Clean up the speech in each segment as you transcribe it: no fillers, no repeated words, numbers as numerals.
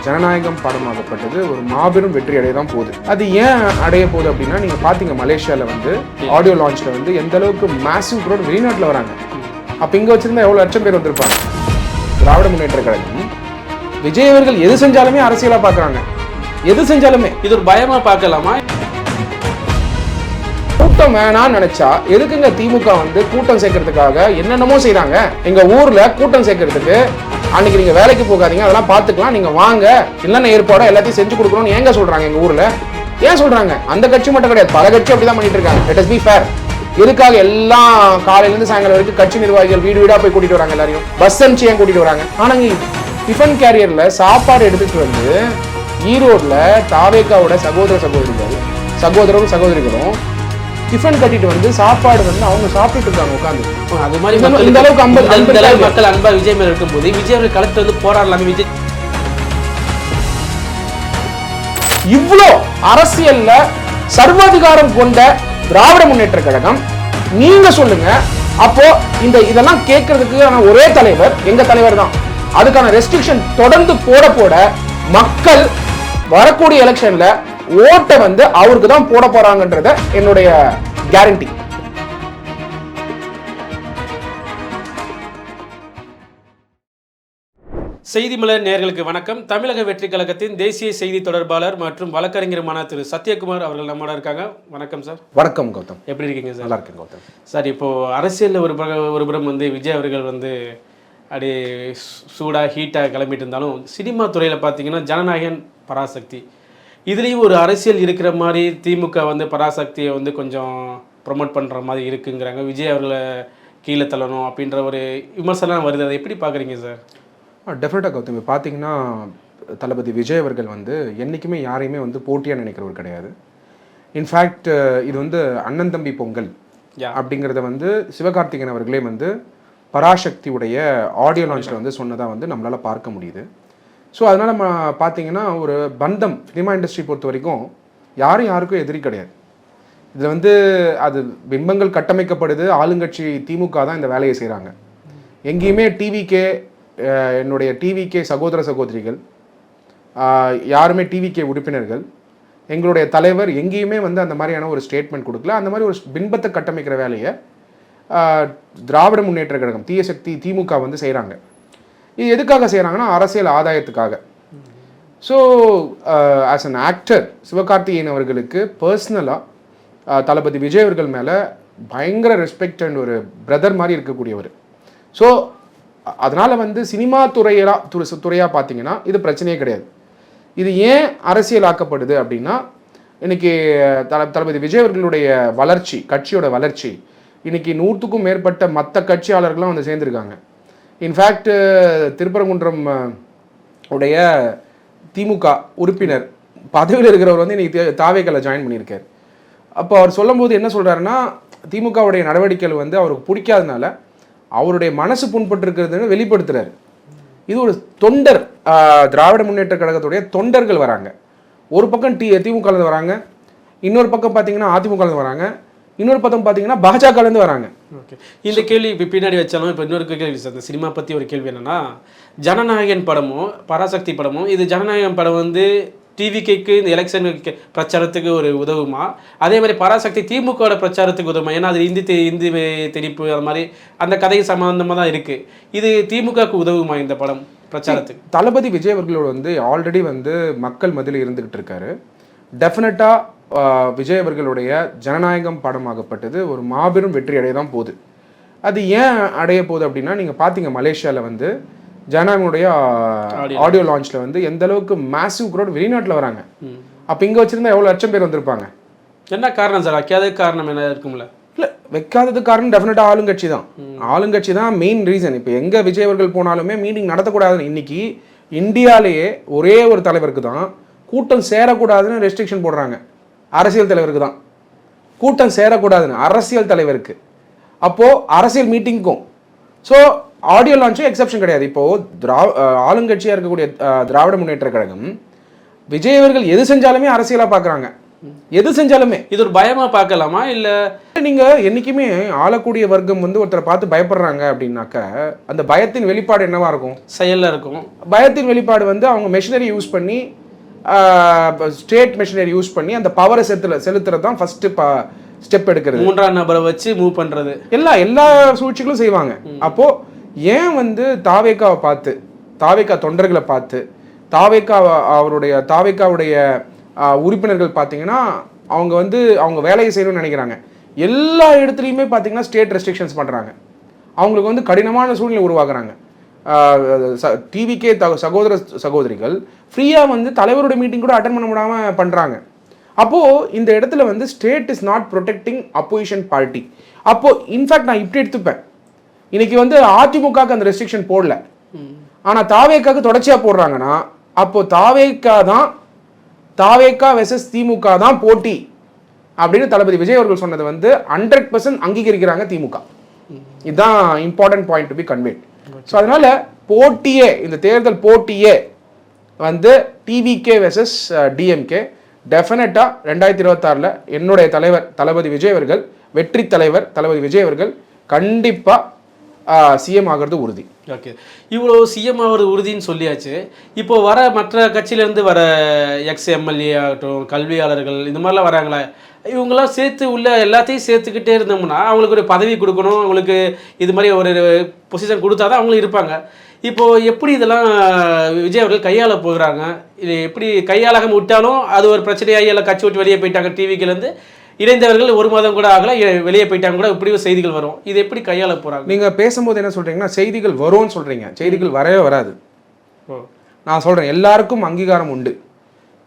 ஜனநாயகம் படமாகப்பட்டது ஒரு மாபெரும் வெற்றி அடைய தான் போகுது. அது ஏன் அடைய போகுது அப்படின்னா, நீங்கள் பார்த்தீங்க மலேசியாவில் வந்து ஆடியோ லான்ச்சில் வந்து எந்த அளவுக்கு மேசிவ் க்ரௌட் வெளிநாட்டில் வராங்க. அப்போ இங்கே வச்சிருந்தா எவ்வளோ லட்சம் பேர் வந்திருப்பாங்க. திராவிட முன்னேற்ற கழகம் விஜய் அவர்கள் எது செஞ்சாலுமே அரசியலாக பார்க்குறாங்க. எது செஞ்சாலுமே இது ஒரு பயமாக பார்க்கலாமா? கூட்டம் வேணான்னு நினைச்சா எதுக்குங்க திமுக வந்து கூட்டம் சேர்க்கறதுக்காக என்னென்னமோ செய்யறாங்க. எங்க ஊர்ல கூட்டம் சேர்க்கறதுக்கு அன்னைக்கு நீங்க வேலைக்கு போகாதீங்க, அதெல்லாம் பாத்துக்கலாம், நீங்க வாங்க, என்னென்ன ஏற்பாடோ எல்லாத்தையும் செஞ்சு கொடுக்கணும்னு ஏங்க சொல்றாங்க? எங்க ஊர்ல ஏன் சொல்றாங்க? அந்த கட்சி மட்டும் கிடையாது, பல கட்சி அப்படிதான் பண்ணிட்டு இருக்காங்க. Let us be fair. எதுக்காக எல்லாம் காலையில இருந்து சாயங்காலம் வரைக்கும் கட்சி நிர்வாகிகள் வீடு வீடா போய் கூட்டிட்டு வராங்க, எல்லாரையும் பஸ் அனுப்பிச்சு ஏன் கூட்டிட்டு வராங்க? ஆனா டிஃபன் கேரியர்ல சாப்பாடு எடுத்துட்டு வந்து ஈரோட்ல தாவேக்காவோட சகோதரரும் சகோதரிகளும் டிஃபன் கட்டிட்டு வந்து சாப்பாடு வந்து அவங்க சாப்பிட்டு இருக்காங்க உட்காந்து. அது மாதிரி இந்த அளவுக்கு மக்கள் அன்பா விஜய் மேல இருக்கும்போது விஜய் அவர்கள் களத்துல வந்து போராடலாமே. விஜய் இவ்வளோ அரசியல்ல சர்வாதிகாரம் கொண்ட திராவிட முன்னேற்ற கழகம், நீங்க சொல்லுங்க. அப்போ இதெல்லாம் கேட்கறதுக்கு ஒரே தலைவர் எங்க தலைவர் தான். அதுக்கான ரெஸ்ட்ரிக்ஷன் தொடர்ந்து போட மக்கள் வரக்கூடிய எலெக்ஷன்ல ஓட்டை வந்து அவருக்கு தான் போட போறாங்கன்றத என்னுடைய கேரண்டி. செய்தி மலர் நேயர்களுக்கு வணக்கம். தமிழக வெற்றி கழகத்தின் தேசிய செய்தி தொடர்பாளர் மற்றும் வழக்கறிஞருமான திரு சத்யகுமார் அவர்கள் நம்மளோட இருக்காங்க. வணக்கம் சார். வணக்கம் கௌதம். எப்படி இருக்கீங்க சார்? நல்லா இருக்கேன் கௌதம். சார், இப்போ அரசியலில் ஒரு புறம் வந்து விஜய் அவர்கள் வந்து அப்படியே சூடாக ஹீட்டாக கிளம்பிட்டு இருந்தாலும், சினிமா துறையில் பார்த்தீங்கன்னா ஜனநாயகன் பராசக்தி, இதுலேயும் ஒரு அரசியல் இருக்கிற மாதிரி திமுக வந்து பராசக்தியை வந்து கொஞ்சம் ப்ரொமோட் பண்ணுற மாதிரி இருக்குங்கிறாங்க. விஜய் அவர்களை கீழே தள்ளணும் அப்படின்ற ஒரு விமர்சனம் வருது. அதை எப்படி பார்க்குறீங்க சார்? டெஃபினட்டாக கௌதம், பார்த்தீங்கன்னா தளபதி விஜய் அவர்கள் வந்து என்றைக்குமே யாரையுமே வந்து போட்டியாக நினைக்கிறவர் கிடையாது. இன்ஃபேக்ட் இது வந்து அண்ணன் தம்பி பொங்கல் அப்படிங்கிறத வந்து சிவகார்த்திகேயன் அவர்களே வந்து பராசக்தியுடைய ஆடியோ லான்ச்சில் வந்து சொன்னதாக வந்து நம்மளால் பார்க்க முடியுது. ஸோ அதனால் நம்ம பார்த்தீங்கன்னா ஒரு பந்தம் சினிமா இண்டஸ்ட்ரி பொறுத்த வரைக்கும் யாருக்கும் எதிரி கிடையாது. இதில் வந்து அது பிம்பங்கள் கட்டமைக்கப்படுது. ஆளுங்கட்சி திமுக தான் இந்த வேலையை செய்கிறாங்க. எங்கேயுமே என்னுடைய டிவிகே சகோதர சகோதரிகள் யாருமே டிவிகே உறுப்பினர்கள், எங்களுடைய தலைவர் எங்கேயுமே வந்து அந்த மாதிரியான ஒரு ஸ்டேட்மெண்ட் கொடுக்கல. அந்த மாதிரி ஒரு பிம்பத்தை கட்டமைக்கிற வேலையை திராவிட முன்னேற்ற கழகம் தீயசக்தி திமுக வந்து செய்கிறாங்க. இது எதுக்காக செய்கிறாங்கன்னா அரசியல் ஆதாயத்துக்காக. So as an actor Sivakarthikeyan அவர்களுக்கு பர்சனலாக தளபதி விஜய் அவர்கள் மேலே பயங்கர ரெஸ்பெக்ட் அண்ட் ஒரு பிரதர் மாதிரி இருக்கக்கூடியவர். ஸோ அதனால் வந்து சினிமா துறையாக பார்த்தீங்கன்னா இது பிரச்சனையே கிடையாது. இது ஏன் அரசியல் ஆக்கப்படுது அப்படின்னா, இன்னைக்கு தளபதி விஜய் அவர்களுடைய வளர்ச்சி, கட்சியோட வளர்ச்சி, இன்னைக்கு 100க்கும் மேற்பட்ட மற்ற கட்சியாளர்கள்லாம் வந்து சேர்ந்துருக்காங்க. இன்ஃபேக்ட் திருப்பரங்குன்றம் உடைய திமுக உறுப்பினர் பதவியில் இருக்கிறவர் வந்து இன்னைக்கு தாவேக்கால ஜாயின் பண்ணியிருக்கார். அப்போ அவர் சொல்லும்போது என்ன சொல்கிறாருன்னா, திமுகவுடைய நடவடிக்கைகள் வந்து அவருக்கு பிடிக்காதனால அவருடைய மனசு புண்பட்டு இருக்கிறதுன்னு வெளிப்படுத்துறாரு. இது ஒரு தொண்டர், திராவிட முன்னேற்ற கழகத்துடைய தொண்டர்கள் வராங்க. ஒரு பக்கம் திமுகலேருந்து வராங்க, இன்னொரு பக்கம் பார்த்தீங்கன்னா அதிமுகலேருந்து வராங்க, இன்னொரு பக்கம் பார்த்தீங்கன்னா பாஜகலேருந்து வராங்க. ஓகே, இந்த கேள்வி இப்போ பின்னாடி வச்சாலும் இப்போ இன்னொரு கேள்வி சார், இந்த சினிமா பற்றி ஒரு கேள்வி என்னென்னா, ஜனநாயகன் படமும் பராசக்தி படமும், இது ஜனநாயகன் படம் வந்து டிவிக்கு இந்த எலெக்ஷன் பிரச்சாரத்துக்கு ஒரு உதவுமா, அதே மாதிரி பராசக்தி திமுகவோட பிரச்சாரத்துக்கு உதவுமா? ஏன்னா அது இந்தி திணிப்பு அது மாதிரி அந்த கதை சம்பந்தமாக தான் இருக்குது. இது திமுகவுக்கு உதவுமா இந்த படம் பிரச்சாரத்துக்கு? தளபதி விஜய் அவர்களோட வந்து ஆல்ரெடி வந்து மக்கள் மத்தியில் இருந்துகிட்டு இருக்காரு. டெஃபினட்டாக விஜய் அவர்களுடைய ஜனநாயகம் படமாகப்பட்டது ஒரு மாபெரும் வெற்றி அடைய தான் போகுது. அது ஏன் அடைய போகுது அப்படின்னா, நீங்கள் பார்த்தீங்க மலேசியாவில் வந்து ஜனநாயகனுடைய ஆடியோ லான்ச்சில் வந்து எந்த அளவுக்கு மேசிவ் க்ரௌட் வெளிநாட்டில் வராங்க. அப்போ இங்கே வச்சிருந்தா எவ்வளோ லட்சம் பேர் வந்திருப்பாங்க. என்ன காரணம் சார்? வைக்காத காரணம் என்ன இருக்கும்ல? இல்லை, வைக்காதது காரணம் டெஃபினட்டாக ஆளுங்கட்சி தான். ஆளுங்கட்சி தான் மெயின் ரீசன். இப்போ எங்கே விஜய் அவர்கள் போனாலுமே மீட்டிங் நடத்தக்கூடாதுன்னு இன்னைக்கு இந்தியாவிலேயே ஒரே ஒரு தலைவருக்கு தான் கூட்டம் சேரக்கூடாதுன்னு ரெஸ்ட்ரிக்ஷன் போடுறாங்க. அரசியல் தலைவருக்கு தான் கூட்டம் சேரக்கூடாதுன்னு, அரசியல் தலைவருக்கு. அப்போது அரசியல் மீட்டிங்க்கும். ஸோ ஆடியோ லான்ச்சும் எக்ஸப்ஷன் கிடையாது. இப்போது ஆளுங்கட்சியாக இருக்கக்கூடிய திராவிட முன்னேற்ற கழகம் விஜய் அவர்கள் எது செஞ்சாலுமே அரசியலாக பார்க்குறாங்க. எது செஞ்சாலுமே. இது ஒரு பயமா பார்க்கலாமா இல்ல நீங்க என்னைக்குமே ஆளக்கூடிய வர்க்கம் வந்து ஒருத்தரை பார்த்து பயப்படுறாங்க அப்படின்னாக்க அந்த பயத்தின் வெளிப்பாடு என்னவா இருக்கும்? செயல்ல இருக்கும். பயத்தின் வெளிப்பாடு வந்து அவங்க மெஷினரி யூஸ் பண்ணி ஸ்டேட் மெஷினரி யூஸ் பண்ணி அந்த பவரை செலுத்துறது தான் ஃபர்ஸ்ட் ஸ்டெப் எடுக்கிறது. மூன்றாம் நபரை வச்சு மூவ் பண்றது எல்லா சூழ்ச்சிகளும் செய்வாங்க. அப்போ ஏன் வந்து தாவேக்காவை பார்த்து, தாவேக்கா தொண்டர்களை பார்த்து, தாவேக்காவுடைய உறுப்பினர்கள் பார்த்தீங்கன்னா அவங்க வந்து அவங்க வேலையை செய்யணும்னு நினைக்கிறாங்க. எல்லா இடத்துலையுமே பார்த்தீங்கன்னா ஸ்டேட் ரெஸ்ட்ரிக்ஷன்ஸ் பண்ணுறாங்க. அவங்களுக்கு வந்து கடினமான சூழ்நிலை உருவாக்குறாங்க. டிவிகே சகோதரிகள் ஃப்ரீயாக வந்து தலைவரோட மீட்டிங் கூட அட்டன் பண்ண முடியாமல் பண்ணுறாங்க. அப்போது இந்த இடத்துல வந்து state is not protecting opposition party. அப்போது இன்ஃபேக்ட் நான் இப்படி எடுத்துப்பேன், இன்னைக்கு வந்து அதிமுகவுக்கு அந்த ரெஸ்ட்ரிக்ஷன் போடல, ஆனால் தாவேக்காவுக்கு தொடர்ச்சியாக போடுறாங்கன்னா அப்போது தாவேக்கா வெர்சஸ் திமுக தான் போட்டி அப்படின்னு தளபதி விஜய் அவர்கள் சொன்னது வந்து 100% அங்கீகரிக்கிறாங்க திமுக. இதுதான் important point to be conveyed. So அதனால போட்டியே, இந்த தேர்தல் போட்டியே வந்து டிவிகே வெர்சஸ் டிஎம்கே. டெஃபினட்டாக 2026 என்னுடைய தலைவர் தளபதி விஜய் அவர்கள், வெற்றி தலைவர் தளபதி விஜய் அவர்கள் கண்டிப்பாக சிஎம் ஆகிறது உறுதி. ஓகே, இவ்வளோ சிஎம் ஆகிறது உறுதின்னு சொல்லியாச்சு. இப்போ வர மற்ற கட்சியிலேருந்து வர எக்ஸ்எம்எல்ஏ ஆகட்டும், கல்வியாளர்கள், இந்த மாதிரிலாம் வராங்களே, இவங்கெல்லாம் சேர்த்து உள்ள எல்லாத்தையும் சேர்த்துக்கிட்டே இருந்தோம்னா அவங்களுக்கு ஒரு பதவி கொடுக்கணும், அவங்களுக்கு இது மாதிரி ஒரு பொசிஷன் கொடுத்தா தான் அவங்களும் இருப்பாங்க. இப்போது எப்படி இதெல்லாம் விஜய் அவர்கள் கையாள போகிறாங்க? இது எப்படி கையாளாக விட்டாலும் அது ஒரு பிரச்சனையாகி எல்லாம் கட்சி விட்டு வெளியே போயிட்டாங்க, டிவிக்கிலேருந்து இணைந்தவர்கள் 1 மாதம் கூட ஆகல, வெளியே போயிட்டாங்க கூட, இப்படி செய்திகள் வரும். இது எப்படி கையாள போகிறாங்க? நீங்கள் பேசும்போது என்ன சொல்கிறீங்கன்னா செய்திகள் வரும்னு சொல்கிறீங்க, செய்திகள் வரவே வராது. நான் சொல்கிறேன், எல்லாருக்கும் அங்கீகாரம் உண்டு.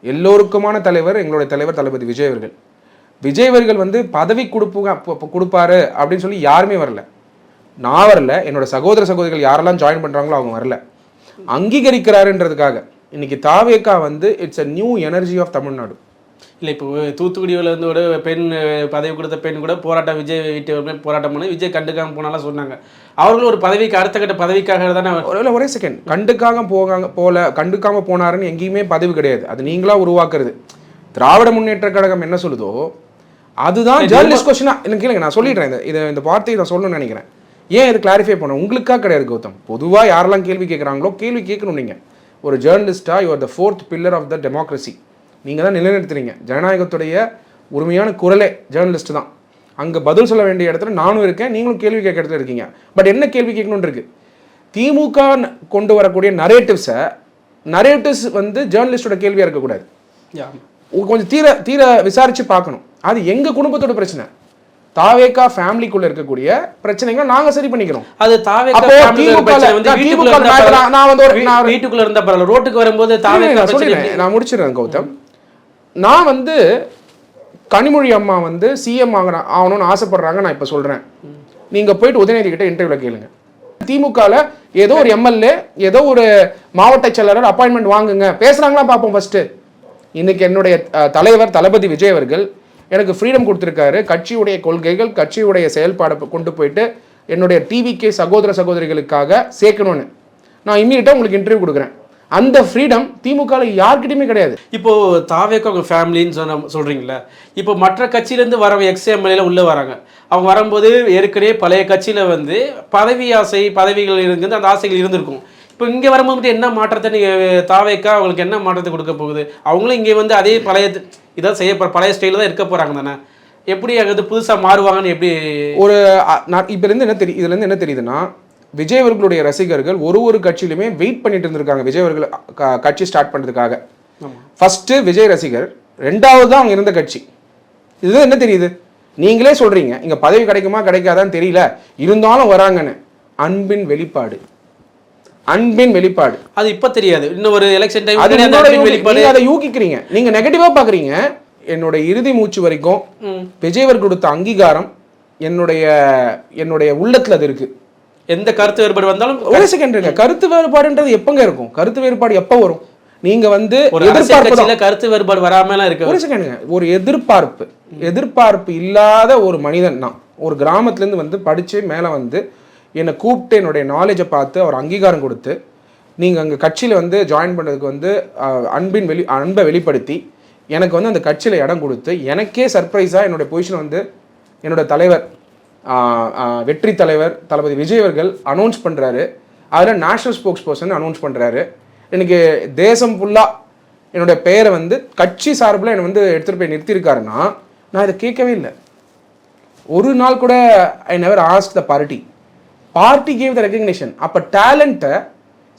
எல்லோருக்குமான தலைவர் எங்களுடைய தலைவர் தளபதி விஜய் அவர்கள். விஜய் அவர்கள் வந்து பதவி கொடுப்பாரு அப்படின்னு சொல்லி யாருமே வரல. நான் வரல, என்னோட சகோதரிகள் யாரெல்லாம் ஜாயின் பண்ணுறாங்களோ அவங்க வரல. அங்கீகரிக்கிறாருன்றதுக்காக இன்னைக்கு தாவேக்கா வந்து it's a new energy of Tamil Nadu. இல்லை, இப்போ தூத்துக்குடியில் இருந்து ஒரு பெண் பதவி கொடுத்த பெண் கூட போராட்டம், விஜய் வீட்டு போராட்டம் பண்ணி விஜய் கண்டுக்காமல் போனாலும் சொன்னாங்க. அவர்களும் ஒரு பதவிக்கு அடுத்த கட்ட பதவிக்காக தானே. ஒரே செகண்ட், கண்டுக்காம போனாருன்னு எங்கேயுமே பதவி கிடையாது, அது நீங்களா உருவாக்குறது. திராவிட முன்னேற்ற கழகம் என்ன சொல்லுதோ அதுதான் ஜேர்னலிஸ்ட் கொஸ்டினா. எனக்கு கேளுங்க, நான் சொல்லிடுறேன், இந்த வார்த்தையை நான் சொல்லணும்னு நினைக்கிறேன். ஏன் இது கிளாரிஃபை பண்ண உங்களுக்காக கிடையாது கௌதம். பொதுவாக யாரெல்லாம் கேள்வி கேட்குறாங்களோ கேள்வி கேட்கணும். நீங்கள் ஒரு ஜேர்னலிஸ்டாக you are the 4th pillar of the democracy. நீங்கள் தான் நிலைநிறுத்துறீங்க ஜனநாயகத்துடைய உரிமையான குரலே ஜேர்னலிஸ்ட் தான். அங்கே பதில் சொல்ல வேண்டிய இடத்துல நானும் இருக்கேன், நீங்களும் கேள்வி கேட்க இடத்துல இருக்கீங்க. பட் என்ன கேள்வி கேட்கணும்னு இருக்கு, திமுக கொண்டு வரக்கூடிய நரேட்டிவ்ஸ் வந்து ஜேர்னலிஸ்டோட கேள்வியாக இருக்கக்கூடாது. கொஞ்சம் தீர விசாரிச்சு பார்க்கணும். அது எங்க குடும்பத்தோட பிரச்சனை, தாவேக்கா ஃபேமிலிக்குள்ள இருக்கக்கூடிய பிரச்சனைகளை நாங்க சரி பண்ணிக்கிறோம். அது தாவேக்கா வீட்டுக்குள்ள இருந்த பரவாயில்ல, ரோட்டுக்கு வரும்போது தாவேக்கா சொல்லிடுறேன். நான் முடிச்சிடுறேன் கௌதம். நான் வந்து கனிமொழி அம்மா வந்து சிஎம் ஆகணும்னு ஆசைப்படுறாங்க. நான் இப்ப சொல்றேன், நீங்க போயிட்டு உதயநிதி கிட்ட இன்டர்வியூல கேளுங்க. திமுகல ஏதோ ஒரு எம்எல்ஏ, ஏதோ ஒரு மாவட்ட செயலாளர் அப்பாயின்மெண்ட் வாங்குங்க, பேசுறாங்களா பார்ப்போம் ஃபர்ஸ்ட். இன்னைக்கு என்னுடைய தலைவர் தளபதி விஜய் அவர்கள் எனக்கு ஃப்ரீடம் கொடுத்துருக்காரு. கட்சியுடைய கொள்கைகள், கட்சியுடைய செயல்பாடை கொண்டு போயிட்டு என்னுடைய டிவிகே சகோதரிகளுக்காக சேர்க்கணும்னு நான் இம்மீடியட்டாக உங்களுக்கு இன்டர்வியூ கொடுக்குறேன். அந்த ஃப்ரீடம் திமுக யார்கிட்டையுமே கிடையாது. இப்போ தாவேக்கா உங்கள் ஃபேமிலின்னு சொல்கிறீங்களா, இப்போ மற்ற கட்சியிலேருந்து வர எக்ஸ்எம்எல்ஏல உள்ளே வராங்க. அவங்க வரும்போது ஏற்கனவே பழைய கட்சியில் வந்து பதவி ஆசை, பதவிகள் இருந்து அந்த ஆசைகள் இருந்திருக்கும். இப்போ இங்கே வரும்போது என்ன மாற்றத்தை நீங்கள் தாவேக்கா அவங்களுக்கு என்ன மாற்றத்தை கொடுக்க போகுது? அவங்களும் இங்கே வந்து அதே பழைய இதான் செய்ய பழைய ஸ்டைலில் தான் இருக்க போகிறாங்க தானே. எப்படி அங்கே புதுசாக மாறுவாங்கன்னு எப்படி ஒரு இதுலேருந்து என்ன தெரியுதுன்னா, விஜய் அவர்களுடைய ரசிகர்கள் ஒரு கட்சியிலுமே வெயிட் பண்ணிட்டு இருந்திருக்காங்க விஜய் அவர்கள் கட்சி ஸ்டார்ட் பண்ணுறதுக்காக. ஃபர்ஸ்ட் விஜய் ரசிகர், 2வது தான் அவங்க இருந்த கட்சி. இதுதான் என்ன தெரியுது, நீங்களே சொல்றீங்க இங்க பதவி கிடைக்குமா கிடைக்காதான்னு தெரியல, இருந்தாலும் வராங்கன்னு. அன்பின் வெளிப்பாடு. அது இப்ப தெரியாது, இன்னும் ஒரு எலெக்ஷன் டைம் அதை யூகிக்கிறீங்க, நீங்க நெகட்டிவா பாக்குறீங்க. என்னோட இறுதி மூச்சு வரைக்கும் விஜய் அவர்கள் கொடுத்த அங்கீகாரம் என்னுடைய உள்ளத்துல அது இருக்கு. எந்த கருத்து வேறுபாடு வந்தாலும் ஒரு செகண்ட் இருக்கு. கருத்து வேறுபாடுன்றது எப்பங்க இருக்கும்? கருத்து வேறுபாடு எப்ப வரும்? நீங்க வந்து கருத்து வேறுபாடு வராமலாம் இருக்கு. ஒரு செகண்ட், ஒரு எதிர்பார்ப்பு இல்லாத ஒரு மனிதன் நான் ஒரு கிராமத்துல இருந்து வந்து படிச்சு மேல வந்து என்னை கூப்பிட்டு என்னுடைய நாலேஜை பார்த்து அவர் அங்கீகாரம் கொடுத்து நீங்கள் அங்கே கட்சியில் வந்து ஜாயின் பண்ணுறதுக்கு வந்து அன்பை வெளிப்படுத்தி எனக்கு வந்து அந்த கட்சியில் இடம் கொடுத்து எனக்கே சர்ப்ரைஸாக என்னுடைய பொசிஷனை வந்து என்னோட தலைவர் வெற்றி தலைவர் தளபதி விஜய் அவர்கள் அனௌன்ஸ் பண்ணுறாரு. அதில் நேஷனல் ஸ்போக்ஸ் பர்சன் அனௌன்ஸ் பண்ணுறாரு. எனக்கு தேசம் ஃபுல்லாக என்னுடைய பெயரை வந்து கட்சி சார்பில் என்னை வந்து எடுத்துகிட்டு போய் நிறுத்தியிருக்காருன்னா நான் இதை கேட்கவே இல்லை. ஒரு நாள் கூட I never ask the party gave the recognition. அப்போ டேலண்ட்டை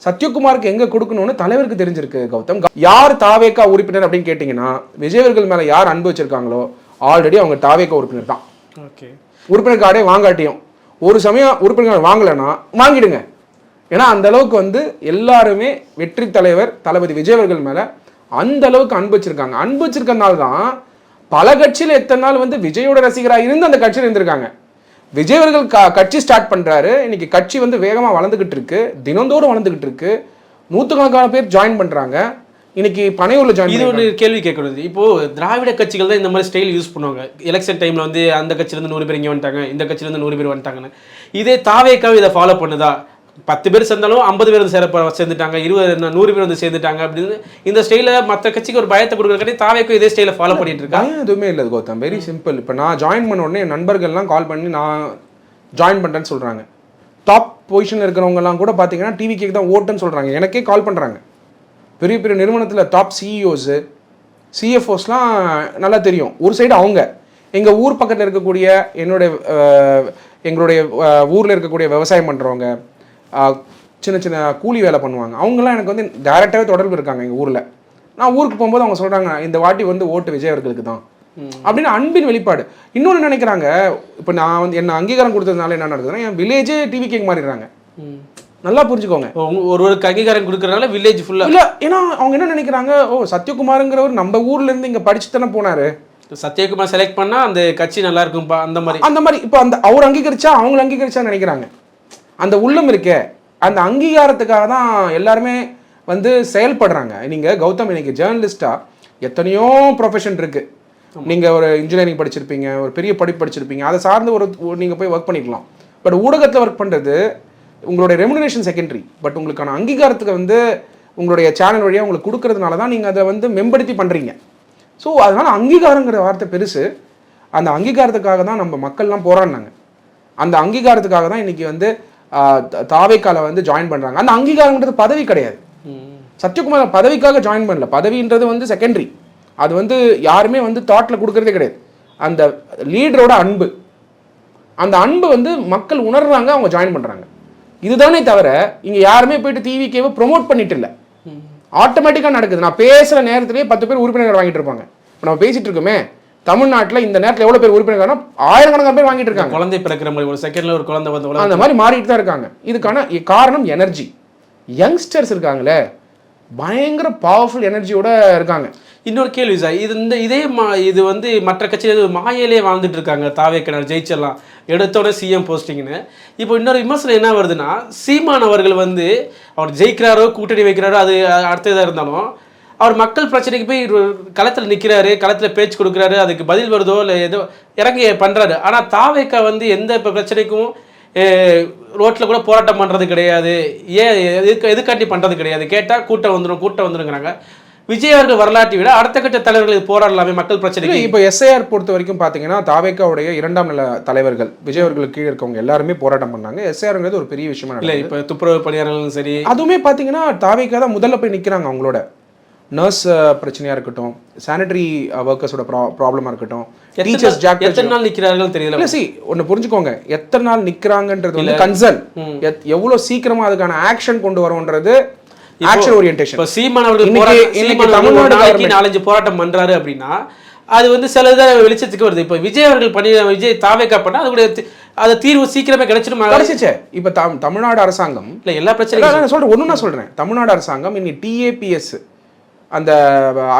சத்யகுமாருக்கு எங்கே கொடுக்கணும்னு தலைவருக்கு தெரிஞ்சிருக்கு கௌதம். யார் தாவேக்கா உறுப்பினர் அப்படின்னு கேட்டிங்கன்னா விஜயவர்கள் மேலே யார் அன்பு வச்சிருக்காங்களோ ஆல்ரெடி அவங்க தாவேக்கா உறுப்பினர் தான். ஓகே, உறுப்பினர் கார்டே வாங்காட்டியும் ஒரு சமயம் உறுப்பினர் கார்டு வாங்கலைன்னா வாங்கிடுங்க. ஏன்னா அந்த அளவுக்கு வந்து எல்லாருமே வெற்றி தலைவர் தளபதி விஜயவர்கள் மேலே அந்த அளவுக்கு அன்பு வச்சிருக்காங்க. அன்பு வச்சிருக்கனால தான் பல கட்சியில் எத்தனை நாள் வந்து விஜயோட ரசிகராக இருந்து அந்த கட்சியில் இருந்திருக்காங்க. விஜயவர்கள் கட்சி ஸ்டார்ட் பண்ணுறாரு. இன்னைக்கு கட்சி வந்து வேகமாக வளர்ந்துக்கிட்டு இருக்கு, தினந்தோறும் வளர்ந்துக்கிட்டு இருக்கு. நூற்றுக்கணக்கான பேர் ஜாயின் பண்ணுறாங்க. இன்னைக்கு பனையூரில் ஜாயின். இது ஒரு கேள்வி கேட்கறது. இப்போ திராவிட கட்சிகள் தான் இந்த மாதிரி ஸ்டைல் யூஸ் பண்ணுவாங்க. எலெக்ஷன் டைமில் வந்து அந்த கட்சியிலேருந்து 100 பேர் இங்கே வந்துட்டாங்க, இந்த கட்சியிலேருந்து 100 பேர் வந்துட்டாங்கன்னு. இதே தாவேக்காவை இதை ஃபாலோ பண்ணுதா? 10 பேர் சேர்ந்தாலும் 50 பேர் வந்து சேர்ந்துட்டாங்க, 100 பேர் வந்து சேர்ந்துட்டாங்க அப்படின்னு இந்த ஸ்டைலில் மற்ற கட்சிக்கு ஒரு பயத்தை கொடுக்குறக்காட்டி தாவேக்கும் இதே ஸ்டைலில் ஃபாலோ பண்ணிட்டு இருக்காங்க. எதுவுமே இல்லை கௌதம், வெரி சிம்பிள். இப்போ நான் ஜாயின் பண்ண உடனே என் நண்பர்கள்லாம் கால் பண்ணி நான் ஜாயின் பண்ணுறேன்னு சொல்கிறாங்க. டாப் பொசிஷனில் இருக்கிறவங்கலாம் கூட பார்த்தீங்கன்னா டிவி கேக்கு தான் ஓட்டுன்னு சொல்கிறாங்க. எனக்கே கால் பண்ணுறாங்க. பெரிய பெரிய நிறுவனத்தில் டாப் சிஇஓஸு சிஎஃப்ஓஸ்லாம் நல்லா தெரியும். ஒரு சைடு அவங்க எங்கள் ஊர் பக்கத்தில் இருக்கக்கூடிய எங்களுடைய ஊரில் இருக்கக்கூடிய விவசாயம் பண்ணுறவங்க, சின்ன சின்ன கூலி வேலை பண்ணுவாங்க, அவங்களாம் எனக்கு வந்து டைரெக்டாகவே தொடர்பு இருக்காங்க. எங்கள் ஊரில் நான் ஊருக்கு போகும்போது அவங்க சொல்கிறாங்க இந்த வாட்டி வந்து ஓட்டு விஜய் அவர்களுக்கு தான் அப்படின்னு. அன்பின் வெளிப்பாடு. இன்னொன்று நினைக்கிறாங்க, இப்போ நான் வந்து என்ன அங்கீகாரம் கொடுத்ததுனால என்ன நடக்குதுன்னா என் வில்லேஜே டிவி கேக் மாறிடுறாங்க. நல்லா புரிஞ்சுக்கோங்க. ஒருவருக்கு அங்கீகாரம் கொடுக்கறதுனால வில்லேஜ் ஃபுல்லாக இல்லை. ஏன்னா அவங்க என்ன நினைக்கிறாங்க, சத்யகுமாருங்கிறவர் நம்ம ஊர்ல இருந்து இங்கே படிச்சு தானே போனாரு, சத்யகுமார் செலக்ட் பண்ணா அந்த கட்சி நல்லா இருக்கும்பா அந்த மாதிரி இப்போ அந்த அவர் அங்கீகரிச்சா அவங்களை அங்கீகரிச்சா நினைக்கிறாங்க. அந்த உள்ளம் இருக்கே, அந்த அங்கீகாரத்துக்காக தான் எல்லாருமே வந்து செயல்படுறாங்க. நீங்கள் கௌதம் இன்னைக்கு ஜேர்னலிஸ்டா எத்தனையோ ப்ரொஃபஷன் இருக்கு. நீங்கள் ஒரு இன்ஜினியரிங் படிச்சிருப்பீங்க, ஒரு பெரிய படிப்பு படிச்சிருப்பீங்க, அதை சார்ந்து நீங்கள் போய் ஒர்க் பண்ணிக்கலாம். பட் ஊடகத்தில் ஒர்க் பண்ணுறது உங்களுடைய ரெமுனரேஷன் செகண்டரி. பட் உங்களுக்கான அங்கீகாரத்துக்கு வந்து உங்களுடைய சேனல் வழியாக உங்களுக்கு கொடுக்கறதுனால தான் நீங்கள் அதை வந்து மேம்படுத்தி பண்ணுறீங்க. ஸோ அதனால் அங்கீகாரங்கிற வார்த்தை பெருசு. அந்த அங்கீகாரத்துக்காக தான் நம்ம மக்கள்லாம் போராடினாங்க. அந்த அங்கீகாரத்துக்காக தான் இன்றைக்கி வந்து தாவேக்கால வந்து ஜாயின் பண்ணுறாங்க. அந்த அங்கீகாரங்கிறது பதவி கிடையாது. சத்யகுமார் பதவிக்காக ஜாயின் பண்ணல. பதவின்றது வந்து செகண்டரி. அது வந்து யாருமே வந்து தாட்டில் கொடுக்கறதே கிடையாது. அந்த லீடரோட அன்பு, அந்த அன்பு வந்து மக்கள் உணர்றாங்க, அவங்க ஜாயின் பண்ணுறாங்க. இதுதானே தவிர இங்கே யாருமே போயிட்டு டிவிக்கேவை ப்ரொமோட் பண்ணிட்டு இல்லை. ஆட்டோமேட்டிக்காக நடக்குது. நான் பேசுகிற நேரத்திலேயே 10 பேர் உறுப்பினர் வாங்கிட்டு இருப்பாங்க. இப்போ நம்ம பேசிட்டு இருக்கோமே, தமிழ்நாட்டில் இந்த நேரத்தில் எவ்வளோ பேர் உறுப்பினர், ஆயிரக்கணக்கான பேர் வாங்கிட்டு இருக்காங்க. குழந்தை பிறக்கிற மாதிரி ஒரு செகண்ட்ல ஒரு குழந்தை வந்து அந்த மாதிரி மாறிட்டு தான் இருக்காங்க. இதுக்கான காரணம் எனர்ஜி. யங்ஸ்டர்ஸ் இருக்காங்களே, பயங்கர பவர்ஃபுல் எனர்ஜியோட இருக்காங்க. இன்னொரு கேள்வி சார், இது வந்து மற்ற கட்சியில் மாயிலே வாழ்ந்துட்டு இருக்காங்க. தாவேக்கனர் ஜெயிச்சிடலாம், எடுத்தோட சிஎம் போஸ்டிங்னு. இப்போ இன்னொரு விமர்சனம் என்ன வருதுன்னா, சீமான் அவர்கள் வந்து அவர் ஜெயிக்கிறாரோ கூட்டணி வைக்கிறாரோ அது அடுத்ததாக இருந்தாலும் அவர் மக்கள் பிரச்சனைக்கு போய் களத்தில் நிற்கிறாரு, களத்தில் பேச்சு கொடுக்குறாரு, அதுக்கு பதில் வருதோ இல்லை ஏதோ இறங்கி பண்ணுறாரு. ஆனால் தாவேக்கா வந்து எந்த இப்போ பிரச்சனைக்கும் ரோட்டில் கூட போராட்டம் பண்ணுறது கிடையாது. ஏன் எதுக்காண்டி பண்ணுறது கிடையாது கேட்டால் கூட்டம் வந்துருங்கிறாங்க. விஜய் அவர்கள் வரலாற்றை விட அடுத்த கட்ட தலைவர்கள் போராடலாமே மக்கள் பிரச்சனை. இப்போ எஸ்ஐஆர் பொறுத்த வரைக்கும் பார்த்தீங்கன்னா தாவேக்காவுடைய 2ஆம் நிலை தலைவர்கள் விஜய் அவர்களுக்கு கீழே இருக்கவங்க எல்லாருமே போராட்டம் பண்ணாங்க. எஸ்ஐஆர்ங்கிறது ஒரு பெரிய விஷயமா இல்லை. இப்போ துப்புரவு பணியாளர்களும் சரி, அதுவுமே பார்த்தீங்கன்னா தாவேக்கா தான் முதல்ல போய் நிற்கிறாங்க. அவங்களோட நர்ஸ் பிரச்சனையாக இருக்கட்டும், சானிட்டரி ஒர்க்கர்ஸோட ப்ராப்ளமாக இருக்கட்டும், டீச்சர்ஸ் ஜாக் எத்தனை நாள் நிற்கிறார்கள் தெரியல. இல்லை சி ஒன்று புரிஞ்சுக்கோங்க, எத்தனை நாள் நிற்கிறாங்கன்றது வந்து கன்சர்ன். எவ்வளோ சீக்கிரமாக அதுக்கான ஆக்ஷன் கொண்டு வரோன்றது ஆக்ஷன் ஓரியன்டேஷன். இப்போ சீமான் அவர்கள் தமிழ்நாடு 4-5 போராட்டம் பண்றாரு அப்படின்னா அது வந்து சில இதாக வெளிச்சத்துக்கு வருது. இப்போ விஜய் அவர்கள் விஜய் தாவேக்கா பண்ணா அது தீர்வு சீக்கிரமே கிடைச்சிச்சு. இப்போ தமிழ்நாடு அரசாங்கம் இல்லை எல்லா பிரச்சனையும் சொல்றேன். ஒன்று நான் சொல்றேன், தமிழ்நாடு அரசாங்கம் இன்னைக்கு டிஏபிஎஸ் அந்த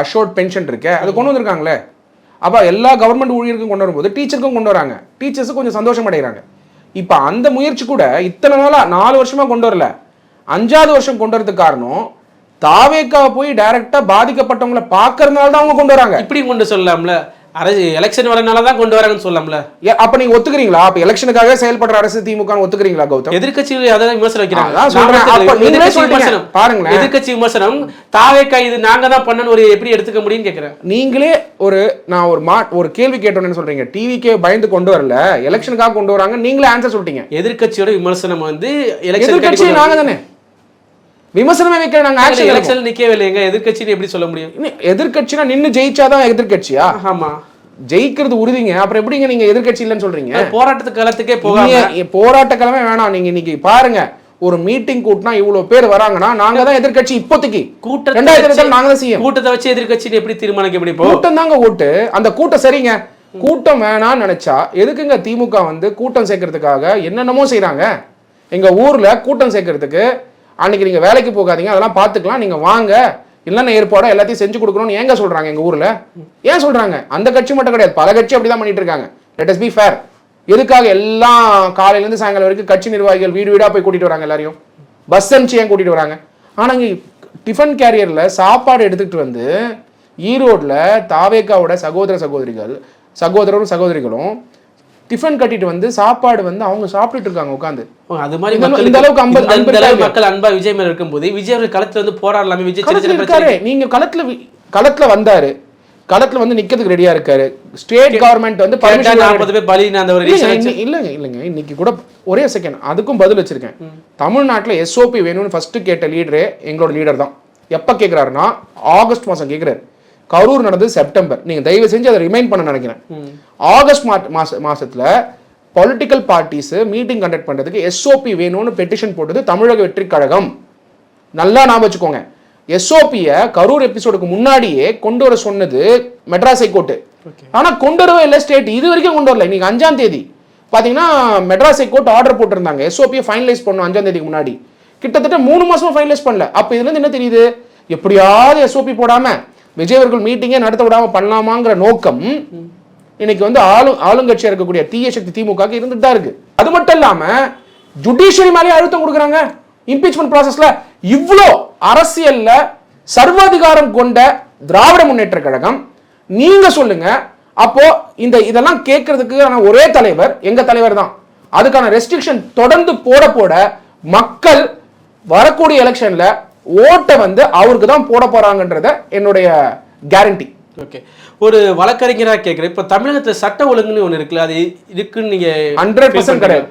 அஷோர்ட் பென்ஷன் இருக்கே அது கொண்டு வந்திருக்காங்களே. அப்போ எல்லா கவர்மெண்ட் ஊழியருக்கும் கொண்டு வரும்போது டீச்சருக்கும் கொண்டு வராங்க. டீச்சர்ஸும் கொஞ்சம் சந்தோஷம் அடைகிறாங்க. இப்போ அந்த முயற்சி கூட இத்தனை நாளாக 4 வருஷமா கொண்டு வரல, 5ஆவது வருஷம் கொண்டு வரதுக்கு காரணம் தாவேக்கா போய் டைரக்டா பாதிக்கப்பட்டவங்களை பார்க்கறதுனால தான் அவங்க கொண்டு வராங்க. இப்படி கொண்டு சொல்லலாம்ல, அரசு எலெக்ஷன் வரனால தான் கொண்டு வராங்கன்னு சொல்லலாம்ல. அப்ப நீங்க ஒத்துக்கிறீங்களா? அப்ப எலெக்ஷனுக்காக செயல்படுற அரசு திமுக ஒத்துக்கிறீங்களா கௌதம்? எதிர்க்கட்சிகள் அதான் விமர்சனம் வைக்கிறாங்க. பாருங்களேன், எதிர்க்கட்சி விமர்சனம் தாவேக்கா இது நாங்க தான் பண்ணணும் ஒரு எப்படி எடுத்துக்க முடியும்னு கேக்குறேன். நீங்களே நான் ஒரு கேள்வி கேட்டோன்னு சொல்றீங்க, டிவிக்கே பயந்து கொண்டு வரல, எலெக்ஷனுக்காக கொண்டு வராங்க, நீங்களே ஆன்சர் சொல்லிட்டீங்க. எதிர்க்கட்சியோட விமர்சனம் வந்து எதிர்க்கட்சி நாங்க தானே விமர்சனமே வைக்கிற, நாங்க ஆக்சுவலி எலெக்ஷன் நிக்கவே இல்லைங்க. எதிர்க்கட்சின்னு எப்படி சொல்ல முடியும்? எதிர்க்கட்சினா நின்னு ஜெயிச்சாதான் எதிர்க்கட்சியா? ஆமா, ஜெயிக்கிறது உறுதிங்க. அப்புறம் எப்படிங்க நீங்க எதிர்க்கட்சி இல்லைன்னு சொல்றீங்க? போராட்டத்து காலத்துக்கே போகாம போராட்ட காலமே வேணாம். நீங்க இன்னைக்கு பாருங்க, ஒரு மீட்டிங் கூட்டினா இவ்வளவு பேர் வராங்கன்னா நாங்க தான் எதிர்க்கட்சி. இப்போதைக்கு கூட்டத்தை நாங்க தான் செய்யும். கூட்டத்தை வச்சு எதிர்க்கட்சி எப்படி தீர்மானிக்க எப்படி? கூட்டம் தாங்க ஓட்டு. அந்த கூட்டம் சரிங்க, கூட்டம் வேணாம்னு நினைச்சா எதுக்குங்க திமுக வந்து கூட்டம் சேர்க்கறதுக்காக என்னென்னமோ செய்யறாங்க. எங்க ஊர்ல கூட்டம் சேர்க்கறதுக்கு அன்னைக்கு நீங்க வேலைக்கு போகாதீங்க, அதெல்லாம் பார்த்துக்கலாம், நீங்க வாங்க, இல்லைன்னா ஏற்பாடா எல்லாத்தையும் செஞ்சு கொடுக்கணும்னு ஏங்க சொல்றாங்க? எங்க ஊர்ல ஏன் சொல்றாங்க? அந்த கட்சி மட்டும் கிடையாது, பல கட்சி அப்படிதான் பண்ணிட்டு இருக்காங்க. Let us be fair. எதுக்காக எல்லாம் காலையில இருந்து சாயங்காலம் வரைக்கும் கட்சி நிர்வாகிகள் வீடு வீடா போய் கூட்டிட்டு வராங்க, எல்லாரையும் பஸ் அனுப்பிச்சு ஏன் கூட்டிட்டு வராங்க? ஆனா டிஃபன் கேரியர்ல சாப்பாடு எடுத்துக்கிட்டு வந்து ஈரோட்ல தாவேக்காவோட சகோதரரும் சகோதரிகளும் டிஃபன் கட்டிட்டு வந்து சாப்பாடு வந்து அவங்க சாப்பிட்டுட்டு இருக்காங்க உட்காந்து. அது மாதிரி இந்த அளவுக்கு மக்கள் அன்பா விஜய் மேல இருக்கும்போது விஜய் அவர்கள் களத்துல வந்து போராடலாமே. விஜய் இருக்காரு, நீங்க களத்துல வந்தாரு, களத்துல வந்து நிக்கிறதுக்கு ரெடியா இருக்காரு. ஸ்டேட் கவர்மெண்ட் வந்து இல்லங்க இன்னைக்கு கூட ஒரே செகண்ட் அதுக்கும் பதில் வச்சிருக்கேன். தமிழ்நாட்டுல எஸ்ஓபி வேணும்னு ஃபர்ஸ்ட் கேட்ட லீடரே எங்களோட லீடர் தான். எப்ப கேட்கிறாருன்னா ஆகஸ்ட் மாசம் கேட்கிறாரு. கரூர் நடந்தது செப்டம்பர். நீங்க தயவு செஞ்சு அதை ரிமைண்ட் பண்ண நினைக்கிறேன். ஆகஸ்ட் மாசத்துல பொலிட்டிக்கல் பார்ட்டிஸ் மீட்டிங் கண்டக்ட் பண்றதுக்கு எஸ்ஓபி வேணும்னு பெட்டிஷன் போட்டது தமிழக வெற்றி கழகம். நல்லா ஞாபகம் வச்சுக்கோங்க. எஸ்ஓபியை கரூர் எபிசோடுக்கு முன்னாடியே கொண்டு வர சொன்னது மெட்ராஸ் ஹைகோர்ட். ஆனா கொண்டு வரவே இல்லை ஸ்டேட், இது வரைக்கும் கொண்டு வரல. இன்னைக்கு 5ஆம் தேதி பாத்தீங்கன்னா மெட்ராஸ் ஹைகோர்ட் ஆர்டர் போட்டிருந்தாங்க எஸ்ஓபியை ஃபைனலைஸ் பண்ணணும் 5ஆம் தேதிக்கு முன்னாடி. கிட்டத்தட்ட 3 மாசமா ஃபைனலைஸ் பண்ணல. அப்ப இதுல இருந்து என்ன தெரியுது? எப்படியாவது எஸ்ஓபி போடாம விஜய் அவர்கள் மீட்டிங்கே நடத்த விடாம பண்ணலாமாங்கிற நோக்கம் இன்னைக்கு வந்து ஆளுங்கட்சியா இருக்கக்கூடிய தீய சக்தி திமுக இருந்துட்டு தான் இருக்கு. அது மட்டும் இல்லாம ஜுடிஷியரி மேலே அழுத்தம் கொடுக்குறாங்க. இம்பீச்மென்ட் ப்ராசஸ்ல இவ்வளோ அரசியல்ல சர்வாதிகாரம் கொண்ட திராவிட முன்னேற்ற கழகம், நீங்க சொல்லுங்க. அப்போ இதெல்லாம் கேட்கறதுக்கு ஒரே தலைவர் எங்க தலைவர் தான். அதுக்கான ரெஸ்ட்ரிக்ஷன் தொடர்ந்து போட மக்கள் வரக்கூடிய எலெக்ஷன்ல ஓட்டை வந்து அவருக்கு தான் போட போறாங்கன்றத என்னுடைய கேரண்டி. ஓகே, ஒரு வழக்கறிஞரா கேட்கிறேன், இப்ப தமிழகத்துல சட்ட ஒழுங்குன்னு ஒண்ணு இருக்குல்ல, அது இருக்குன்னு நீங்க 100% கிடையாது.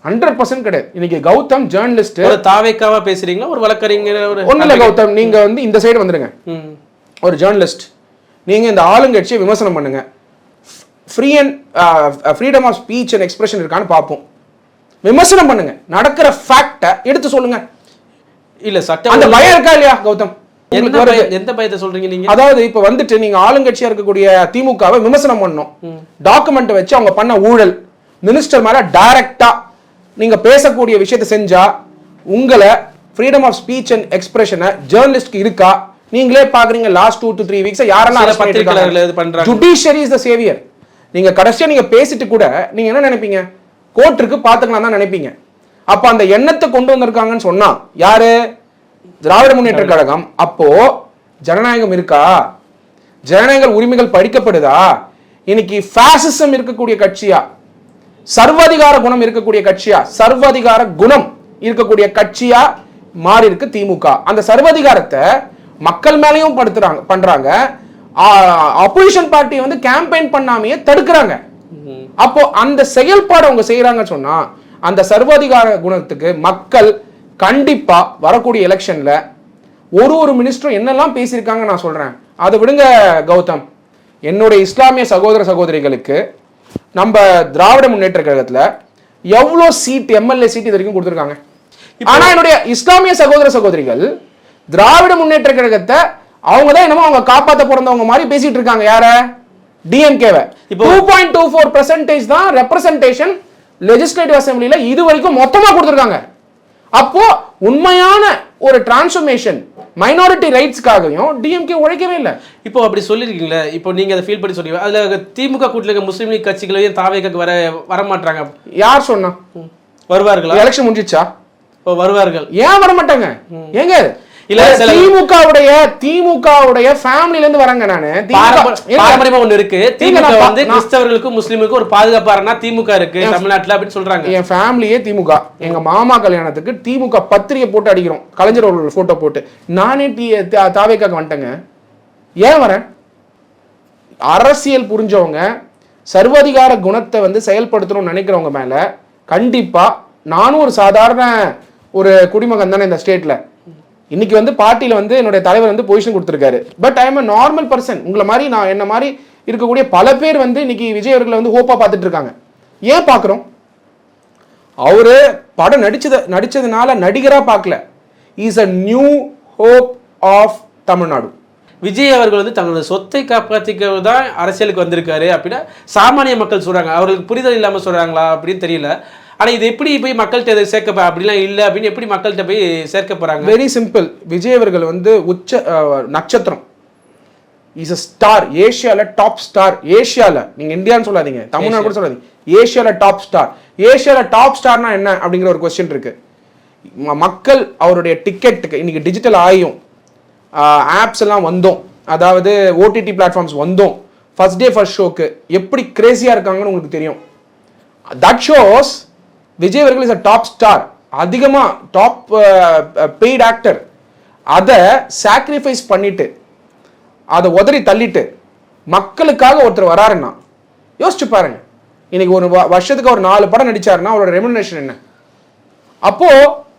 100% கிடையாது. இன்னைக்கு கௌதம் ஜேர்னலிஸ்ட், ஒரு தாவேக்காவா பேசுறீங்களா ஒரு வழக்கறிஞர்? ஒண்ணு இல்ல கௌதம், நீங்க வந்து இந்த சைடு வந்துருங்க. ஒரு ஜேர்னலிஸ்ட், நீங்க இந்த ஆளுங்கட்சியை விமர்சனம் பண்ணுங்க. Freedom of speech and expression இருக்கான்னு பார்ப்போம். விமர்சனம் பண்ணுங்க, நடக்கிற ஃபேக்டை எடுத்து சொல்லுங்க. இல்ல சட்டம் அந்த பயம் இருக்கா இல்லையா கௌதம்? எந்த பயத்தை சொல்றீங்க நீங்க? அதாவது இப்ப வந்துட்டு நீங்க ஆளுங்கட்சியா இருக்கக்கூடிய திமுகவை விமர்சனம் பண்ணணும், டாக்குமெண்ட் வச்சு அவங்க பண்ண ஊழல், மினிஸ்டர் மேல டைரக்டா நீங்க பேசக்கூடிய விஷயத்தை செஞ்சா உங்களை ஃப்ரீடம் ஆஃப் ஸ்பீச் அண்ட் எக்ஸ்பிரஷனை ஜேர்னலிஸ்ட்க்கு இருக்கா? நீங்களே பாக்குறீங்க லாஸ்ட் 2 to 3 வீக்ஸ் யாரெல்லாம் அரெஸ்ட் பண்ணிருக்காங்க. Judiciary is the Xavier. நீங்க கடைசியா நீங்க பேசிட்டு கூட நீங்க என்ன நினைப்பீங்க? கோர்ட்டுக்கு பாத்துக்கலாம் தான் நினைப்பீங்க. அப்ப அந்த எண்ணத்தை கொண்டு வந்திருக்காங்கன்னு சொன்னா யாரு? திராவிட முன்னேற்ற கழகம். அப்போ ஜனநாயகம் இருக்கா? ஜனநாயக உரிமைகள் படிக்கப்படுதா? இன்னைக்கு பாசிசம் இருக்கக்கூடிய கட்சியா, சர்வாதிகார குணம் இருக்கக்கூடிய கட்சியா, சர்வாதிகார குணம் இருக்கக்கூடிய கட்சியா மாறி இருக்கு திமுக. அந்த சர்வாதிகாரத்தை மக்கள் மேலையும் பண்றாங்க. அப்போசிஷன் பார்ட்டி வந்து கேம்பெயின் பண்ணாமையே தடுக்கிறாங்க. அப்போ அந்த செயல்பாடு அவங்க செய்யறாங்கன்னு சொன்னா அந்த சர்வாதிகார குணத்துக்கு மக்கள் கண்டிப்பா வரக்கூடிய எலெக்ஷன்ல ஒரு மினிஸ்டரும் என்னெல்லாம் பேசியிருக்காங்க நான் சொல்றேன். அதை விடுங்க கௌதம், என்னுடைய இஸ்லாமிய சகோதர சகோதரிகளுக்கு நம்ம திராவிட முன்னேற்ற கழகத்துல எவ்வளவு சீட் எம்எல்ஏ சீட் இது வரைக்கும் கொடுத்துருக்காங்க. ஆனா என்னுடைய இஸ்லாமிய சகோதர சகோதரிகள் திராவிட முன்னேற்ற கழகத்தை அவங்க தான் என்னமோ அவங்க காப்பாற்ற பிறந்தவங்க மாதிரி பேசிட்டு இருக்காங்க. யார? டிஎம்கேவை. 2.24% தான் ரெப்ரசன்டேஷன் லெஜிஸ்லேட்டிவ் அசெம்பிளில இது வரைக்கும் மொத்தமா கொடுத்திருக்காங்க. அப்போ உண்மையான ஒரு டிரான்ஸ்ஃபர்மேஷன் மைனாரிட்டி ரைட்ஸ்க்காகவும் டிஎம்கே உழைக்கவே இல்லை. இப்போ அப்படி சொல்லிருக்கீங்களா? இப்போ நீங்க அதை ஃபீல் பண்ணி சொல்றீங்க. அதுல திமுக கூட்டத்தில் இருக்க முஸ்லீம் லீக் கட்சிகளையும் தாவேக்கு வர மாட்டாங்க. யார் சொன்னா? வருவார்களா? எலெக்ஷன் முடிஞ்சிச்சா? வருவார்கள். ஏன் வர மாட்டாங்க? ஏங்க இல்ல திமுகவுடைய ஃபேமிலில இருந்து வரங்க. நானு பாரம்பரியமா ஒண்ணு இருக்கு, திமுக வந்து கிறிஸ்தவர்களுக்கும் முஸ்லிமுக்கும் ஒரு பாதுகாப்பாரனா திமுக இருக்கு தமிழ்நாட்டுல அப்படின்னு சொல்றாங்க. என் ஃபேமிலியே திமுக. எங்க மாமா கல்யாணத்துக்கு திமுக பத்திரிகை போட்டு அடிக்கிறோம், கலைஞர் ஒரு போட்டோ போட்டு. நானே தாவேக்காக வந்துட்டேங்க. ஏன் வரேன்? அரசியல் புரிஞ்சவங்க, சர்வாதிகார குணத்தை வந்து செயல்படுத்தணும்னு நினைக்கிறவங்க மேல கண்டிப்பா நானும் ஒரு சாதாரண ஒரு குடிமகன் தானே இந்த ஸ்டேட்ல. இன்னைக்கு வந்து பார்ட்டியில வந்து என்னுடைய தலைவர் வந்து பொசிஷன் கொடுத்திருக்காரு. But I am a normal person. உங்களை மாதிரி நான் என்ன மாதிரி இருக்கக்கூடிய பல பேர் வந்து இன்னைக்கு விஜய் அவர்களை வந்து ஹோப்பா பார்த்துட்டு இருக்காங்க. ஏன் பார்க்குறோம்? அவரு படம் நடிச்சதுனால நடிகரா பார்க்கல. Is a new hope of Tamil Nadu. Vijay அவர்கள் வந்து தங்களோட சொத்தை காப்பாற்றிக்க தான் அரசியலுக்கு வந்திருக்காரு அப்படின்னா சாமானிய மக்கள் சொல்றாங்க. அவர்களுக்கு புரிதல் இல்லாமல் சொல்றாங்களா அப்படின்னு தெரியல. ஆனால் இது எப்படி போய் மக்கள்கிட்ட சேர்க்க அப்படிலாம் இல்லை அப்படின்னு எப்படி மக்கள்கிட்ட போய் சேர்க்க போறாங்க? Very simple. விஜய் அவர்கள் வந்து உச்ச நட்சத்திரம். Is a star. ஏஷியால டாப் ஸ்டார். ஏஷியால, நீங்க இந்தியான்னு சொல்லாதீங்க, தமிழ்நாடு கூட சொல்லாதீங்க, ஏஷியால டாப் ஸ்டார். ஏஷியால டாப் ஸ்டார்னா என்ன அப்படிங்கிற ஒரு கொஸ்டின் இருக்கு. மக்கள் அவருடைய டிக்கெட்டுக்கு இன்னைக்கு டிஜிட்டல் ஆயும் ஆப்ஸ் எல்லாம் வந்தோம், அதாவது ஓடிடி பிளாட்ஃபார்ம்ஸ் வந்தோம், ஃபர்ஸ்ட் டே ஃபர்ஸ்ட் ஷோக்கு எப்படி கிரேசியா இருக்காங்கன்னு உங்களுக்கு தெரியும். தட் ஷோஸ் விஜய் அவர்கள் இஸ் a டாப் ஸ்டார். அதிகமா டாப் பெய்ட் ஆக்டர். அதை சாக்ரிஃபைஸ் பண்ணிட்டு அதை உதறி தள்ளிட்டு மக்களுக்காக ஒருத்தர் வராருன்னா யோசிச்சு பாருங்க. இன்னைக்கு ஒரு வருஷத்துக்கு ஒரு 4 படம் நடிச்சாருன்னா அவரோட ரெமுனரேஷன் என்ன? அப்போ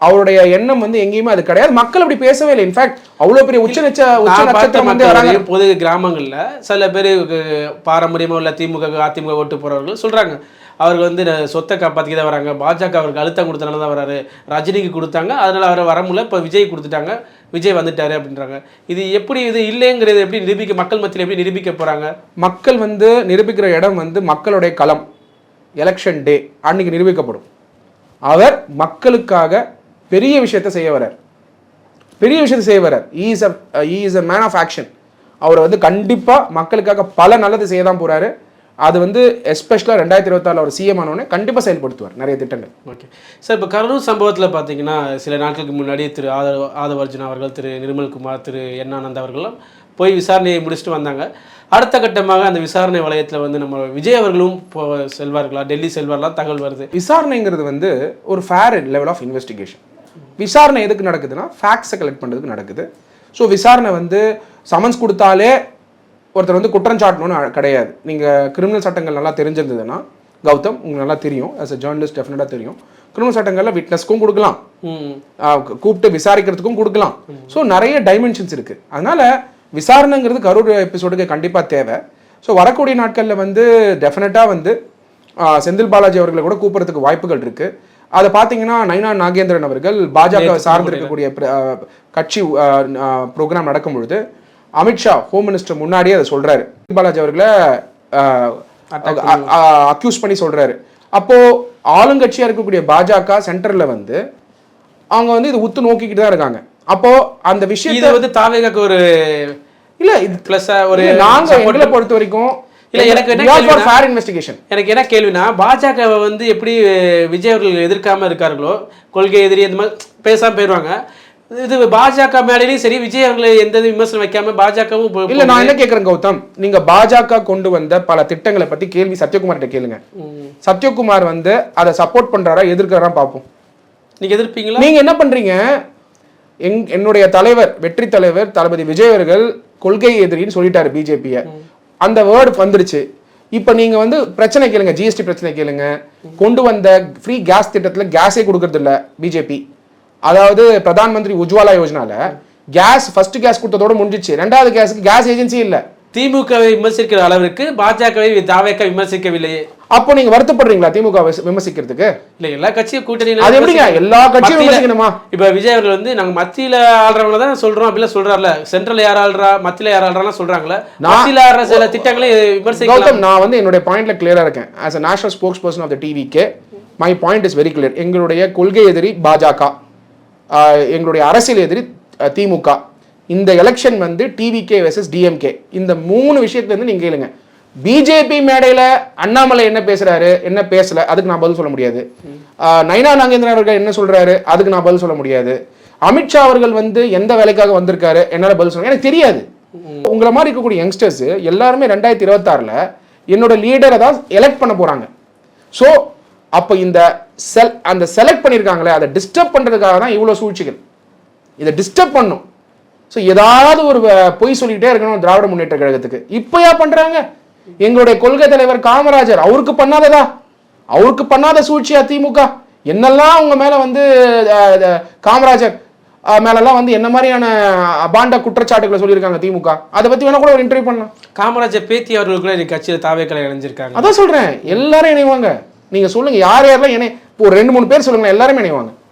அவருடைய எண்ணம் வந்து எங்கேயுமே அது கிடையாது. மக்கள் அப்படி பேசவே இல்லை. இன்ஃபேக்ட் அவ்வளவு பெரிய உச்ச நட்சத்திரம் வந்து வராங்க. பொது கிராமங்கள்ல சில பேர் பாரம்பரியமா உள்ள திமுக அதிமுக ஓட்டு போறவர்கள் சொல்றாங்க அவர்கள் வந்து சொத்தை காப்பாற்றிக்க தான் வராங்க, பாஜக அவருக்கு அழுத்தம் கொடுத்தனால தான் வராரு, ரஜினிக்கு கொடுத்தாங்க அதனால அவரை வர முடியல, இப்போ விஜய் கொடுத்துட்டாங்க, விஜய் வந்துட்டாரு அப்படின்றாங்க. இது எப்படி இது இல்லைங்கிறது எப்படி நிரூபிக்க, மக்கள் மத்தியில் எப்படி நிரூபிக்க போறாங்க? மக்கள் வந்து நிரூபிக்கிற இடம் வந்து மக்களுடைய களம். எலெக்ஷன் டே அன்னைக்கு நிரூபிக்கப்படும். அவர் மக்களுக்காக பெரிய விஷயத்தை செய்ய வரார். Is a man of action. அவர் வந்து கண்டிப்பா மக்களுக்காக பல நல்லது செய்ய தான் போறாரு. அது வந்து எஸ்பெஷலாக 2024 அவர் சிஎம் ஆனோடனே கண்டிப்பாக செயல்படுத்துவார் நிறைய திட்டங்கள். ஓகே சார், இப்போ கரூர் சம்பவத்தில் பார்த்தீங்கன்னா சில நாட்களுக்கு முன்னாடி திரு ஆதவர்ஜுன் அவர்கள், திரு நிர்மல்குமார், திரு என் ஆனந்த் அவர்களும் போய் விசாரணையை முடிச்சுட்டு வந்தாங்க. அடுத்த கட்டமாக அந்த விசாரணை வளையத்தில் வந்து நம்ம விஜய் அவர்களும் செல்வார்களா, டெல்லி செல்வார்களா தகவல் வருது. விசாரணைங்கிறது வந்து ஒரு ஃபேர் லெவல் ஆஃப் இன்வெஸ்டிகேஷன். விசாரணை எதுக்கு நடக்குதுன்னா ஃபேக்ட்ஸை கலெக்ட் பண்ணுறதுக்கு நடக்குது. ஸோ விசாரணை வந்து சமன்ஸ் கொடுத்தாலே ஒருத்தர் வந்து குற்றம் சாட்டணும்னு கிடையாது. நீங்கள் கிரிமினல் சட்டங்கள் நல்லா தெரிஞ்சிருந்ததுன்னா, கௌதம் உங்களுக்கு நல்லா தெரியும், ஆஸ் அ ஜேர்னலிஸ்ட் டெஃபினட்டாக தெரியும், கிரிமினல் சட்டங்களில் விட்னஸ்க்கும் கொடுக்கலாம், கூப்பிட்டு விசாரிக்கிறதுக்கும் கொடுக்கலாம். ஸோ நிறைய டைமென்ஷன்ஸ் இருக்குது. அதனால் விசாரணைங்கிறது கரூர் எபிசோடுக்கு கண்டிப்பாக தேவை. ஸோ வரக்கூடிய நாட்களில் வந்து டெஃபினட்டாக வந்து செந்தில் பாலாஜி அவர்களை கூட கூப்பிட்றதுக்கு வாய்ப்புகள் இருக்குது. அதை பார்த்தீங்கன்னா நைனா நாகேந்திரன் அவர்கள் பாஜக சார்ந்திருக்கக்கூடிய கட்சி ப்ரோக்ராம் நடக்கும் பொழுது அமித்ஷா ஹோம் மினிஸ்டர் முன்னாடியே அதை சொல்றாரு, பாலாஜி அவர்களை அக்யூஸ் பண்ணி சொல்றாரு. அப்போ ஆளுங்கட்சியா இருக்கக்கூடிய பாஜக சென்டர்ல வந்து அவங்க வந்து இது உத்து நோக்கிக்கிட்டு தான் இருக்காங்க. அப்போ அந்த விஷயம் வந்து தாவேகாக்கு ஒரு இல்ல இது பிளஸ் ஒரு நாங்க எங்களை பொறுத்த வரைக்கும் இல்ல எனக்கு என்ன கேள்வினா, பாஜக வந்து எப்படி விஜய் அவர்கள் எதிர்க்காம இருக்கார்களோ, கொள்கை எதிரி இந்த மாதிரி பேசாம போயிடுவாங்க. இது பாஜக மேடையிலையும் சரி, விஜய் அவர்களை எந்த விமர்சனம் வைக்காம பாஜகவும் இல்ல. நான் என்ன கேட்கறேன் கௌதம், நீங்க பாஜக கொண்டு வந்த பல திட்டங்களை பத்தி கேள்வி சத்யகுமார்கிட்ட கேளுங்க. சத்யகுமார் வந்து அதை சப்போர்ட் பண்றாரா எதிர்க்கிறாரா பார்ப்போம். நீங்க எதிர்ப்பீங்களா? நீங்க என்ன பண்றீங்க? என்னுடைய தலைவர், வெற்றி தலைவர் தளபதி விஜய் அவர்கள் கொள்கை எதிரின்னு சொல்லிட்டாரு பிஜேபிய. அந்த வேர்டு வந்துருச்சு. இப்ப நீங்க வந்து பிரச்சனை கேளுங்க, ஜிஎஸ்டி பிரச்சனை கேளுங்க. கொண்டு வந்த ஃப்ரீ கேஸ் திட்டத்துல கேஸே கொடுக்கறது இல்ல பிஜேபி. அதாவது Pradhan Mantri Ujjwala யோஜனால case first case கொடுத்ததோட முடிஞ்சிச்சு. ரெண்டாவது கேஸுக்கு கேஸ் ஏஜென்சி இல்ல. திமுகவை விமர்சிக்கிற அளவிற்கு பாஜகவை தாவேக விமர்சிக்கவில்லையே. அப்போ நீங்க வருத்தப்படுறீங்களா திமுக விமர்சிக்கிறதுக்கு? இல்ல, எல்லா கட்சியும் கூட்டணியில அது எப்படிங்க எல்லா கட்சியும் விமர்சிக்கணுமா? இப்ப விஜய் அவர்கள் வந்து நாங்க மத்தியில ஆள்றவங்க தான் சொல்றோம் அப்படிலாம் சொல்றாருல, சென்ட்ரல் யார் ஆள்றா மத்தியில யார் ஆள்றான்னு சொல்றாங்களே, மத்தியில ஆடுற சில திட்டங்களை விமர்சிக்கலாம். நான் வந்து என்னுடைய பாயிண்ட்ல கிளியரா இருக்கேன். as a national spokesperson of the TVK, my point is very clear. எங்களுடைய கொள்கை எதிரி பாஜக, எங்களுடைய அரசியல் எதிரி திமுக. இந்த எலெக்ஷன் வந்து டிவிகே வெர்சஸ் டிஎம்கே. இந்த 3 விஷயத்துல இருந்து நீங்க கேளுங்க. பிஜேபி மேடையில அண்ணாமலை என்ன பேசுறாரு, என்ன பேசல, அதுக்கு நான் பதில் சொல்ல முடியாது. நைனா நாகேந்திரன் அவர்கள் என்ன சொல்றாரு, அதுக்கு நான் பதில் சொல்ல முடியாது. அமித்ஷா அவர்கள் வந்து எந்த வேலைக்காக வந்திருக்காரு என்னால பதில் சொல்லுங்க, எனக்கு தெரியாது. உங்களை மாதிரி இருக்கக்கூடிய யங்ஸ்டர்ஸ் எல்லாருமே 2026ல் என்னோட லீடரை தான் எலெக்ட் பண்ண போறாங்க. ஸோ அப்போ அந்த செலக்ட் பண்ணியிருக்காங்களே, அதை டிஸ்டர்ப் பண்றதுக்காக தான் இவ்வளோ சூழ்ச்சிகள். இதை டிஸ்டர்ப் பண்ணும். ஸோ ஏதாவது ஒரு பொய் சொல்லிக்கிட்டே இருக்கணும் திராவிட முன்னேற்ற கழகத்துக்கு. இப்போயா பண்றாங்க? எங்களுடைய கொள்கை தலைவர் காமராஜர் அவருக்கு பண்ணாத சூழ்ச்சியா திமுக? என்னெல்லாம் அவங்க மேல வந்து காமராஜர் மேலெல்லாம் வந்து என்ன மாதிரியான பாண்ட குற்றச்சாட்டுகளை சொல்லியிருக்காங்க திமுக, அதை பத்தி வேணா கூட ஒரு இன்டர்வியூ பண்ணலாம். காமராஜர் பேத்தி அவர்கள் கூட கட்சியில் தாவேக்களை இணைஞ்சிருக்காங்க. அதான் சொல்றேன், எல்லாரும் இணைவாங்க. நீங்க சொல்லுங்க யார் யாரெல்லாம் இப்போ ஒரு 2-3 பேர் சொல்லுங்க, எல்லாருமே இணைவாங்க.